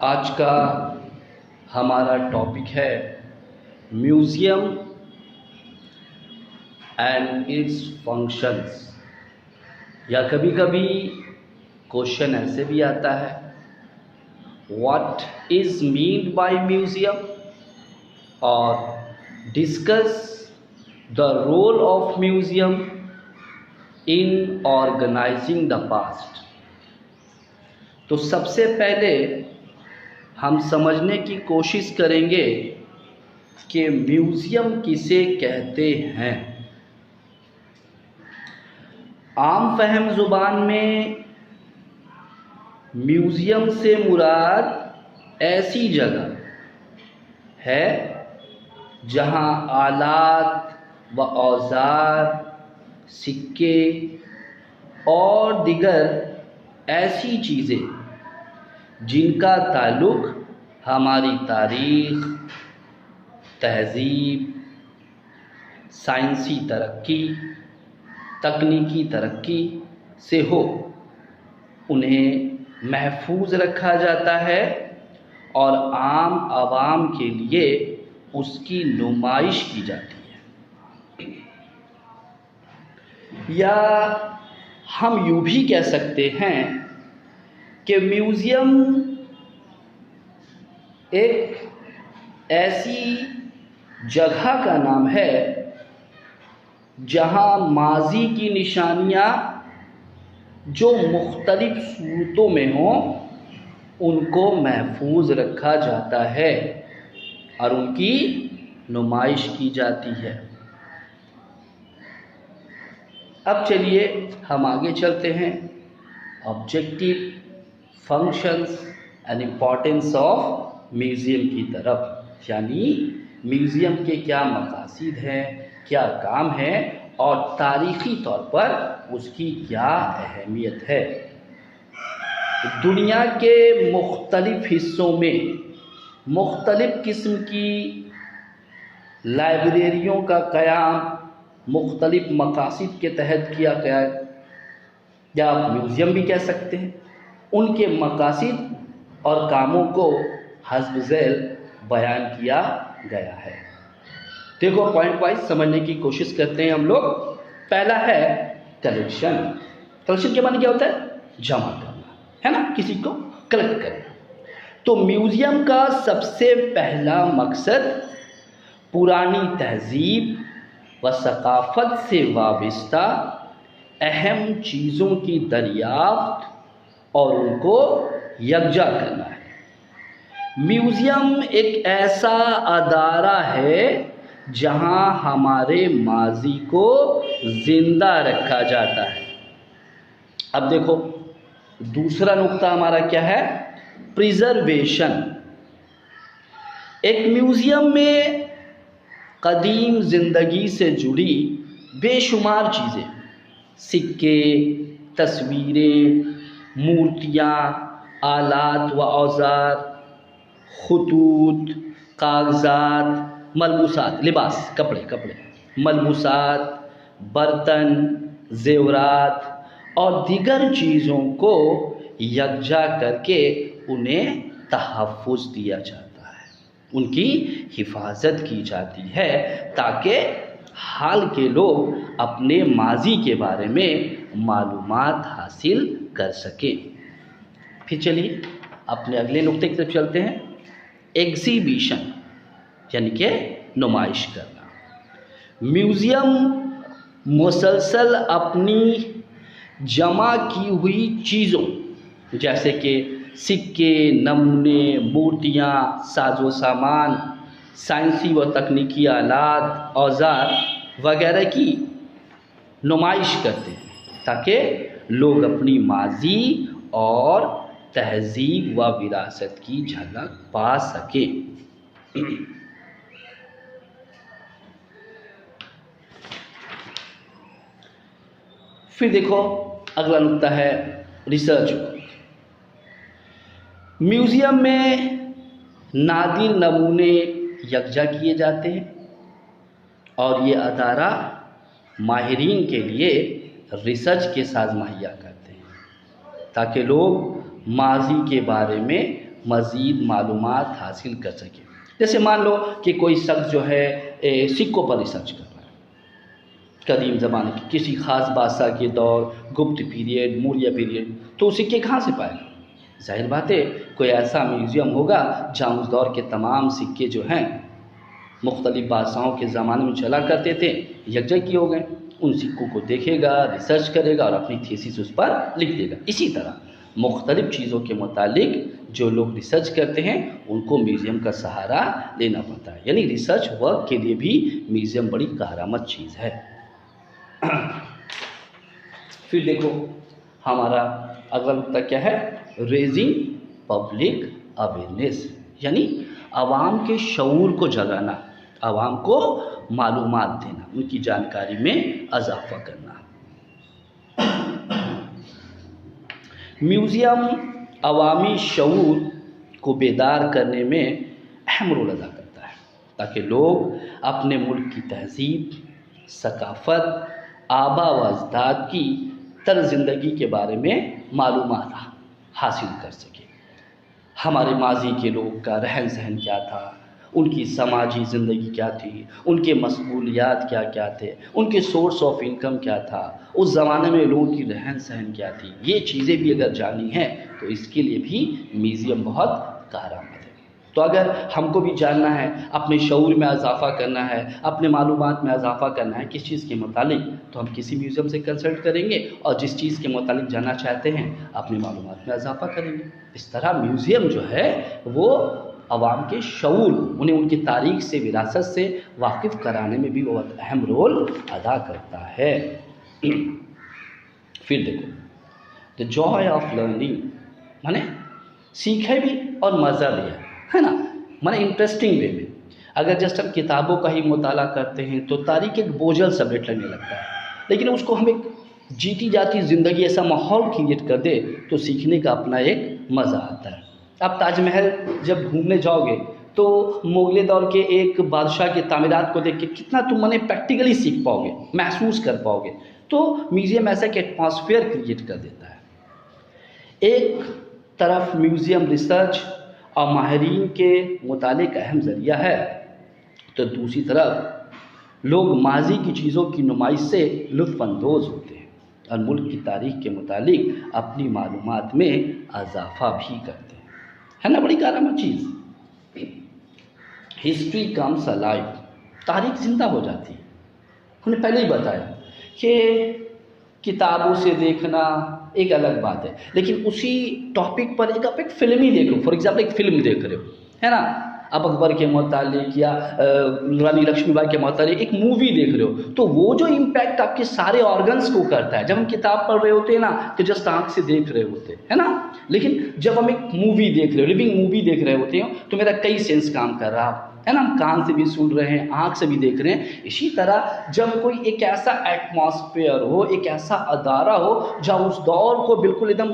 آج کا ہمارا ٹاپک ہے میوزیم اینڈ اٹس فنکشنز، یا کبھی کبھی کوشچن ایسے بھی آتا ہے what is meant by museum, اور discuss the role of museum in organizing the past. تو سب سے پہلے ہم سمجھنے کی کوشش کریں گے کہ میوزیم کسے کہتے ہیں۔ عام فہم زبان میں میوزیم سے مراد ایسی جگہ ہے جہاں آلات و اوزار، سکے اور دیگر ایسی چیزیں جن کا تعلق ہماری تاریخ، تہذیب، سائنسی ترقی، تکنیکی ترقی سے ہو، انہیں محفوظ رکھا جاتا ہے اور عام عوام کے لیے اس کی نمائش کی جاتی ہے۔ یا ہم یوں بھی کہہ سکتے ہیں کہ میوزیم ایک ایسی جگہ کا نام ہے جہاں ماضی کی نشانیاں جو مختلف صورتوں میں ہوں ان کو محفوظ رکھا جاتا ہے اور ان کی نمائش کی جاتی ہے۔ اب چلیے ہم آگے چلتے ہیں objective, functions and importance of museum کی طرف، یعنی میوزیم کے کیا مقاصد ہیں، کیا کام ہے اور تاریخی طور پر اس کی کیا اہمیت ہے۔ دنیا کے مختلف حصوں میں مختلف قسم کی لائبریریوں کا قیام مختلف مقاصد کے تحت کیا گیا ہے، یا آپ میوزیم بھی کہہ سکتے ہیں۔ ان کے مقاصد اور کاموں کو حسب ذیل بیان کیا گیا ہے۔ دیکھو پوائنٹ وائز سمجھنے کی کوشش کرتے ہیں ہم لوگ۔ پہلا ہے کلیکشن۔ کلیکشن کے معنی کیا ہوتا ہے؟ جمع کرنا، ہے نا، کسی کو کلیکٹ کرنا۔ تو میوزیم کا سب سے پہلا مقصد پرانی تہذیب و ثقافت سے وابستہ اہم چیزوں کی دریافت اور ان کو یکجا کرنا ہے۔ میوزیم ایک ایسا ادارہ ہے جہاں ہمارے ماضی کو زندہ رکھا جاتا ہے۔ اب دیکھو دوسرا نقطہ ہمارا کیا ہے؟ پریزرویشن۔ ایک میوزیم میں قدیم زندگی سے جڑی بے شمار چیزیں، سکے، تصویریں، مورتیاں، آلات و اوزار، خطوط، کاغذات، ملبوسات، لباس، کپڑے، ملبوسات، برتن، زیورات اور دیگر چیزوں کو یکجا کر کے انہیں تحفظ دیا جاتا ہے، ان کی حفاظت کی جاتی ہے تاکہ حال کے لوگ اپنے ماضی کے بارے میں معلومات حاصل کر سکیں۔ پھر چلیے اپنے اگلے نقطے کی طرف چلتے ہیں، ایگزیبیشن، یعنی کہ نمائش کرنا۔ میوزیم مسلسل اپنی جمع کی ہوئی چیزوں جیسے کہ سکے، نمونے، مورتیاں، ساز و سامان، سائنسی و تکنیکی آلات، اوزار وغیرہ کی نمائش کرتے ہیں تاکہ لوگ اپنی ماضی اور تہذیب و وراثت کی جھلک پا سکیں۔ پھر دیکھو اگلا نقطہ ہے ریسرچ۔ میوزیم میں نادر نمونے یکجا کیے جاتے ہیں اور یہ ادارہ ماہرین کے لیے ریسرچ کے ساتھ مہیا کرتے ہیں تاکہ لوگ ماضی کے بارے میں مزید معلومات حاصل کر سکیں۔ جیسے مان لو کہ کوئی شخص جو ہے سکوں پر ریسرچ کر رہا ہے، قدیم زمانے کی کسی خاص بادشاہ کے دور، گپت پیریڈ، موریہ پیریڈ، تو سکے کہاں سے پائے گا؟ ظاہر بات ہے کوئی ایسا میوزیم ہوگا جہاں اس دور کے تمام سکے جو ہیں مختلف بادشاہوں کے زمانے میں چلا کرتے تھے یکجا ہو گئے۔ ان سکوں کو دیکھے گا، ریسرچ کرے گا اور اپنی تھیسس اس پر لکھ دے گا۔ اسی طرح مختلف چیزوں کے متعلق جو لوگ ریسرچ کرتے ہیں ان کو میوزیم کا سہارا لینا پڑتا ہے، یعنی ریسرچ ورک کے لیے بھی میوزیم بڑی کارآمد چیز ہے۔ پھر دیکھو ہمارا اگلا نقطہ کیا ہے؟ ریزنگ پبلک اویئرنیس، یعنی عوام کے شعور کو جگانا، عوام کو معلومات دینا، ان کی جانکاری میں اضافہ کرنا۔ میوزیم عوامی شعور کو بیدار کرنے میں اہم رول ادا کرتا ہے تاکہ لوگ اپنے ملک کی تہذیب، ثقافت، آبا و اجداد کی طرز زندگی کے بارے میں معلومات حاصل کر سکیں۔ ہمارے ماضی کے لوگ کا رہن سہن کیا تھا، ان کی سماجی زندگی کیا تھی، ان کے مسئولیات کیا کیا تھے، ان کے سورس آف انکم کیا تھا، اس زمانے میں لوگوں کی رہن سہن کیا تھی، یہ چیزیں بھی اگر جانی ہیں تو اس کے لیے بھی میوزیم بہت کارآمد ہے۔ تو اگر ہم کو بھی جاننا ہے، اپنے شعور میں اضافہ کرنا ہے، اپنے معلومات میں اضافہ کرنا ہے کس چیز کے متعلق، تو ہم کسی میوزیم سے کنسلٹ کریں گے اور جس چیز کے متعلق جاننا چاہتے ہیں اپنی معلومات میں اضافہ کریں گے۔ اس طرح میوزیم جو ہے وہ عوام کے شعور، انہیں ان کی تاریخ سے، وراثت سے واقف کرانے میں بھی بہت اہم رول ادا کرتا ہے۔ پھر دیکھو دا جوائے آف لرننگ، مانے سیکھے بھی اور مزہ لیا ہے نا، مانے انٹرسٹنگ وے میں۔ اگر جسٹ ہم کتابوں کا ہی مطالعہ کرتے ہیں تو تاریخ ایک بوجھل سبجیکٹ لگنے لگتا ہے، لیکن اس کو ہم ایک جیتی جاتی زندگی ایسا ماحول کریٹ کر دے تو سیکھنے کا اپنا ایک مزہ آتا ہے۔ آپ تاج محل جب گھومنے جاؤ گے تو مغلیہ دور کے ایک بادشاہ کی تعمیرات کو دیکھ کے کتنا تم پریکٹیکلی سیکھ پاؤ گے، محسوس کر پاؤ گے۔ تو میوزیم ایسا کہ ایٹماسفیئر کریٹ کر دیتا ہے۔ ایک طرف میوزیم ریسرچ اور ماہرین کے مطالعے کا اہم ذریعہ ہے، تو دوسری طرف لوگ ماضی کی چیزوں کی نمائش سے لطف اندوز ہوتے ہیں اور ملک کی تاریخ کے متعلق اپنی معلومات میں اضافہ بھی کرتے ہیں، ہے نا؟ بڑی کارآمد چیز۔ ہسٹری کمس الائیو، تاریخ زندہ ہو جاتی ہے۔ ہم نے پہلے ہی بتایا کہ کتابوں سے دیکھنا ایک الگ بات ہے، لیکن اسی ٹاپک پر آپ ایک فلم ہی دیکھو، فار ایگزامپل ایک فلم دیکھ رہے ہو، ہے نا، اب اکبر کے متعلق یا رانی لکشمی بائی کے متعلق ایک مووی دیکھ رہے ہو، تو وہ جو امپیکٹ آپ کے سارے آرگنس کو کرتا ہے، جب ہم کتاب پڑھ رہے ہوتے ہیں نا تو جسٹ آنکھ سے دیکھ رہے ہوتے ہیں، ہے نا، لیکن جب ہم ایک مووی دیکھ رہے ہو، لیونگ مووی دیکھ رہے ہوتے ہیں تو میرا کئی سینس کام کر رہا ہے نا، ہم کان سے بھی سن رہے ہیں، آنکھ سے بھی دیکھ رہے ہیں۔ اسی طرح جب کوئی ایک ایسا ایٹماسفیئر ہو، ایک ایسا ادارہ ہو جہاں اس دور کو بالکل ایک دم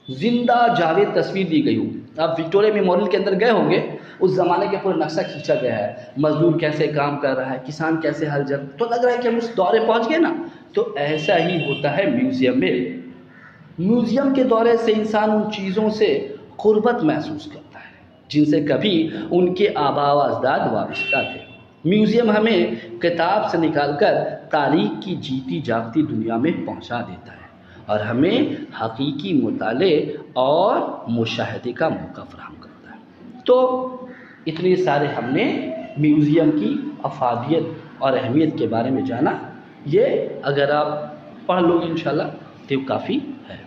زندہ جاوید تصویر دی گئی ہو، آپ وکٹوریا میموریل کے اندر گئے ہوں گے، اس زمانے کا پورا نقشہ کھینچا گیا ہے، مزدور کیسے کام کر رہا ہے، کسان کیسے ہل جل، تو لگ رہا ہے کہ ہم اس دورے پہنچ گئے نا۔ تو ایسا ہی ہوتا ہے میوزیم میں۔ میوزیم کے دورے سے انسان ان چیزوں سے قربت محسوس کرتا ہے جن سے کبھی ان کے آبا و اجداد وابستہ تھے۔ میوزیم ہمیں کتاب سے نکال کر تاریخ کی جیتی جاگتی دنیا میں پہنچا دیتا ہے اور ہمیں حقیقی مطالعے اور مشاہدے کا موقع فراہم کرتا ہے۔ تو اتنے سارے ہم نے میوزیم کی افادیت اور اہمیت کے بارے میں جانا، یہ اگر آپ پڑھ لو گے انشاءاللہ تو کافی ہے۔